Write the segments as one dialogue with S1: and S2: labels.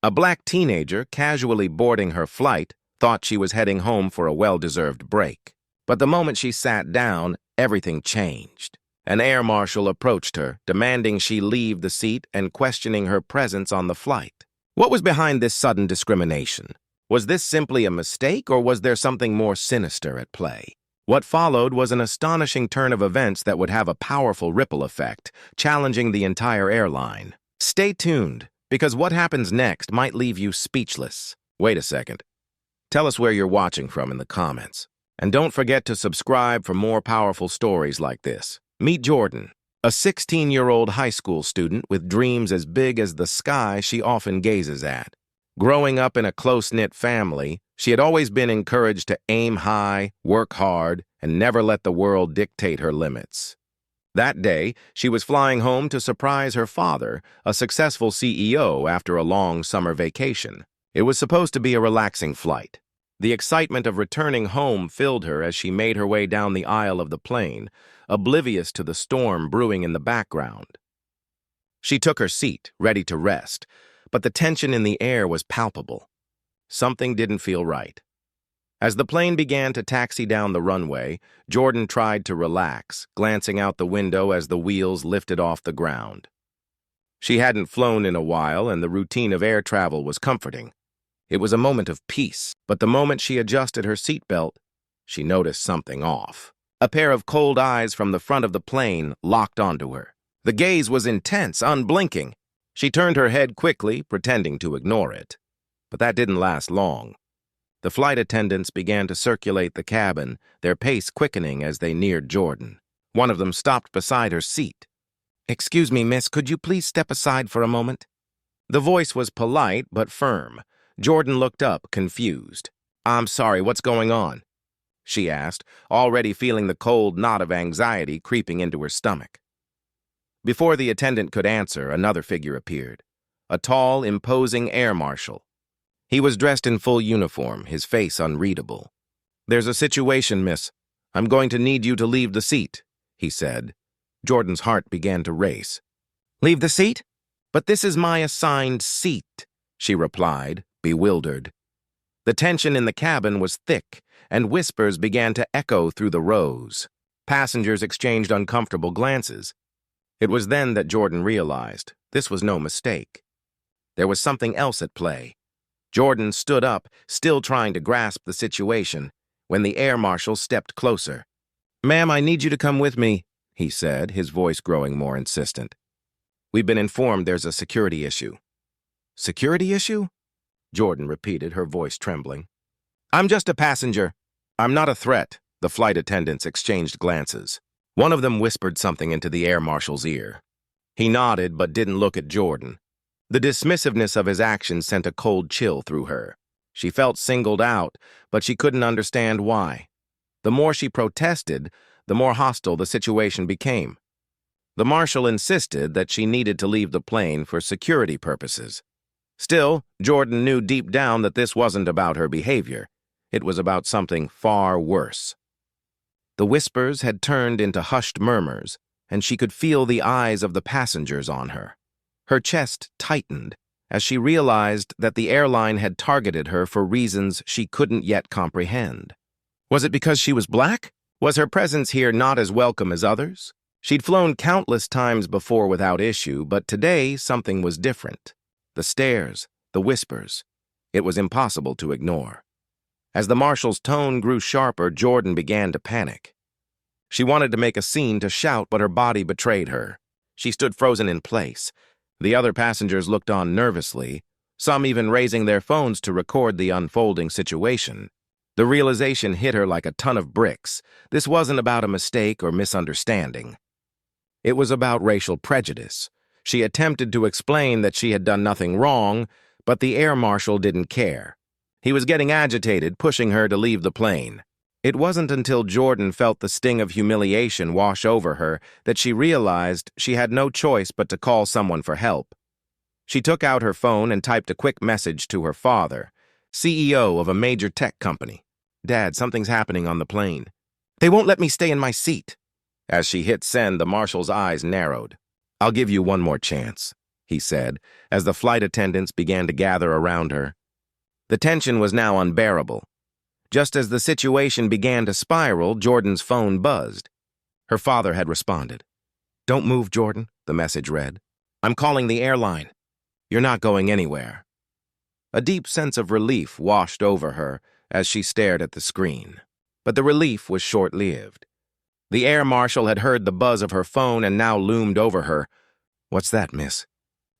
S1: A black teenager casually boarding her flight thought she was heading home for a well-deserved break. But the moment she sat down, everything changed. An air marshal approached her, demanding she leave the seat and questioning her presence on the flight. What was behind this sudden discrimination? Was this simply a mistake, or was there something more sinister at play? What followed was an astonishing turn of events that would have a powerful ripple effect, challenging the entire airline. Stay tuned, because what happens next might leave you speechless. Wait a second. Tell us where you're watching from in the comments. And don't forget to subscribe for more powerful stories like this. Meet Jordan, a 16-year-old high school student with dreams as big as the sky she often gazes at. Growing up in a close-knit family, she had always been encouraged to aim high, work hard, and never let the world dictate her limits. That day, she was flying home to surprise her father, a successful CEO, after a long summer vacation. It was supposed to be a relaxing flight. The excitement of returning home filled her as she made her way down the aisle of the plane, oblivious to the storm brewing in the background. She took her seat, ready to rest, but the tension in the air was palpable. Something didn't feel right. As the plane began to taxi down the runway, Jordan tried to relax, glancing out the window as the wheels lifted off the ground. She hadn't flown in a while, and the routine of air travel was comforting. It was a moment of peace, but the moment she adjusted her seatbelt, she noticed something off. A pair of cold eyes from the front of the plane locked onto her. The gaze was intense, unblinking. She turned her head quickly, pretending to ignore it. But that didn't last long. The flight attendants began to circulate the cabin, their pace quickening as they neared Jordan. One of them stopped beside her seat. "Excuse me, miss, could you please step aside for a moment?" The voice was polite but firm. Jordan looked up, confused. "I'm sorry, what's going on?" she asked, already feeling the cold knot of anxiety creeping into her stomach. Before the attendant could answer, another figure appeared. A tall, imposing air marshal. He was dressed in full uniform, his face unreadable. "There's a situation, miss. I'm going to need you to leave the seat," he said. Jordan's heart began to race. "Leave the seat? But this is my assigned seat," she replied, bewildered. The tension in the cabin was thick, and whispers began to echo through the rows. Passengers exchanged uncomfortable glances. It was then that Jordan realized this was no mistake. There was something else at play. Jordan stood up, still trying to grasp the situation, when the air marshal stepped closer. "Ma'am, I need you to come with me," he said, his voice growing more insistent. "We've been informed there's a security issue." "Security issue?" Jordan repeated, her voice trembling. "I'm just a passenger. I'm not a threat." The flight attendants exchanged glances. One of them whispered something into the air marshal's ear. He nodded but didn't look at Jordan. The dismissiveness of his actions sent a cold chill through her. She felt singled out, but she couldn't understand why. The more she protested, the more hostile the situation became. The marshal insisted that she needed to leave the plane for security purposes. Still, Jordan knew deep down that this wasn't about her behavior. It was about something far worse. The whispers had turned into hushed murmurs, and she could feel the eyes of the passengers on her. Her chest tightened as she realized that the airline had targeted her for reasons she couldn't yet comprehend. Was it because she was black? Was her presence here not as welcome as others? She'd flown countless times before without issue, but today something was different. The stares, the whispers. It was impossible to ignore. As the marshal's tone grew sharper, Jordan began to panic. She wanted to make a scene, to shout, but her body betrayed her. She stood frozen in place. The other passengers looked on nervously, some even raising their phones to record the unfolding situation. The realization hit her like a ton of bricks. This wasn't about a mistake or misunderstanding. It was about racial prejudice. She attempted to explain that she had done nothing wrong, but the air marshal didn't care. He was getting agitated, pushing her to leave the plane. It wasn't until Jordan felt the sting of humiliation wash over her that she realized she had no choice but to call someone for help. She took out her phone and typed a quick message to her father, CEO of a major tech company. "Dad, something's happening on the plane. They won't let me stay in my seat." As she hit send, the marshal's eyes narrowed. "I'll give you one more chance. he said, as the flight attendants began to gather around her. The tension was now unbearable. Just as the situation began to spiral, Jordan's phone buzzed. Her father had responded. "Don't move, Jordan," the message read. "I'm calling the airline. You're not going anywhere." A deep sense of relief washed over her as she stared at the screen. But the relief was short-lived. The Air Marshal had heard the buzz of her phone and now loomed over her. "What's that, miss?"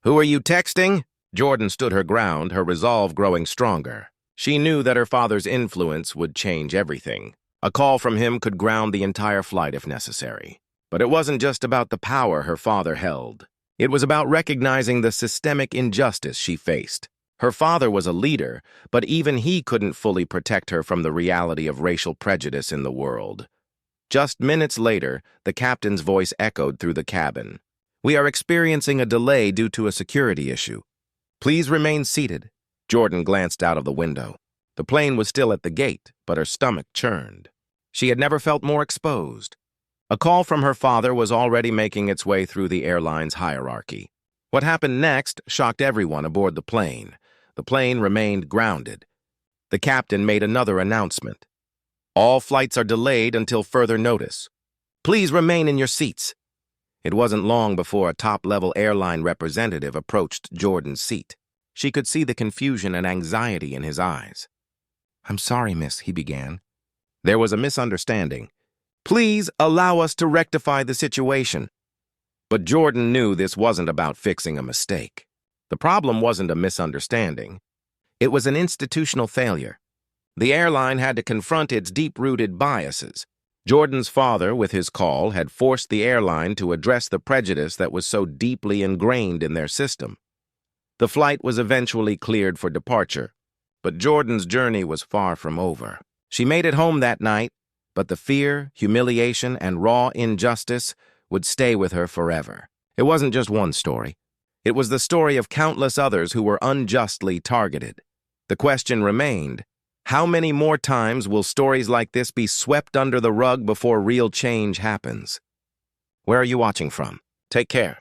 S1: "Who are you texting?" Jordan stood her ground, her resolve growing stronger. She knew that her father's influence would change everything. A call from him could ground the entire flight if necessary. But it wasn't just about the power her father held. It was about recognizing the systemic injustice she faced. Her father was a leader, but even he couldn't fully protect her from the reality of racial prejudice in the world. Just minutes later, the captain's voice echoed through the cabin. "We are experiencing a delay due to a security issue. Please remain seated." Jordan glanced out of the window. The plane was still at the gate, but her stomach churned. She had never felt more exposed. A call from her father was already making its way through the airline's hierarchy. What happened next shocked everyone aboard the plane. The plane remained grounded. The captain made another announcement. "All flights are delayed until further notice. Please remain in your seats." It wasn't long before a top-level airline representative approached Jordan's seat. She could see the confusion and anxiety in his eyes. "I'm sorry, miss," he began. "There was a misunderstanding. Please allow us to rectify the situation." But Jordan knew this wasn't about fixing a mistake. The problem wasn't a misunderstanding. It was an institutional failure. The airline had to confront its deep-rooted biases. Jordan's father, with his call, had forced the airline to address the prejudice that was so deeply ingrained in their system. The flight was eventually cleared for departure, but Jordan's journey was far from over. She made it home that night, but the fear, humiliation, and raw injustice would stay with her forever. It wasn't just one story. It was the story of countless others who were unjustly targeted. The question remained, how many more times will stories like this be swept under the rug before real change happens? Where are you watching from? Take care.